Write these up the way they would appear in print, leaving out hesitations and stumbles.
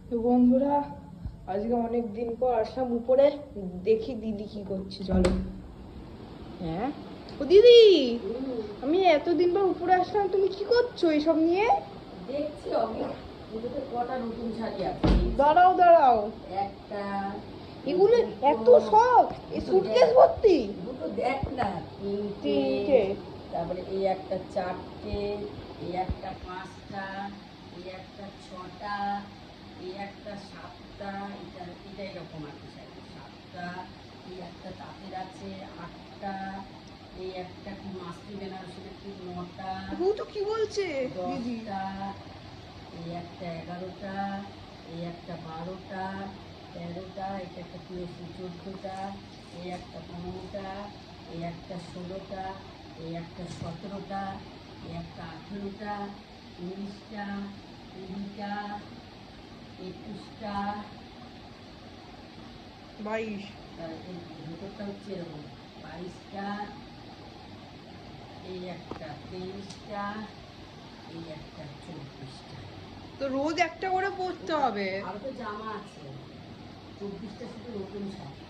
তো বন্ধুরা, আজকে অনেক দিন পর আসলাম উপরে। দেখি দিদি কি করছে, চলো। হ্যাঁ ও দিদি, আমি এতদিন পর উপরে আসলাম, তুমি কি করছো এসব নিয়ে? দেখছি কটা নতুন শাড়ি আছে। দাঁড়াও দাঁড়াও, একটা এগুলো এত সব, এই সুটকেস ভর্তি। দুটো দেখ না, তিনটে, তিনটে। তারপরে এই একটা চারটে, এই একটা পাঁচটা, এই একটা ছটা, এই একটা সাতটা, এটা এরকম আর কি শাড়ি সাতটা, এই একটা তাঁতের আছে আটটা, এই একটা কি মাস্তি বেনারসির কি নটা, ও তো কি বলছে দিদি? দশটা, এই একটা এগারোটা, এই একটা বারোটা, তেরোটা, এটা একটা তুলসী চোদ্দোটা, এই একটা পনেরোটা, এই একটা ষোলোটা, এই একটা সতেরোটা, এই একটা আঠেরোটা, উনিশটা, কুড়িটা, একুশটা, 22। এই ভেতরটা হচ্ছে এরকম, বাইশটা, এই একটা তেইশটা, এই একটা চব্বিশটা। তো রোজ একটা করে পড়তে হবে। আরো তো জামা আছে, 24টা শুধু নতুন শাড়ি।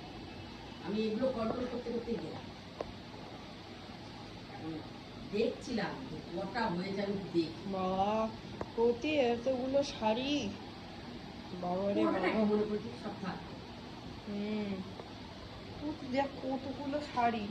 আমি এগুলো কন্ট্রোল করতে করতে গেলাম, এখন দেখছিলাম যে কটা হয়ে যাবে দেখি। বাবা, প্রতি এতগুলো শাড়ি, বাবারে হবে নাকি বাবা। মনে করছি সব থাকবে। হুম, দেখ কতগুলো শাড়ি।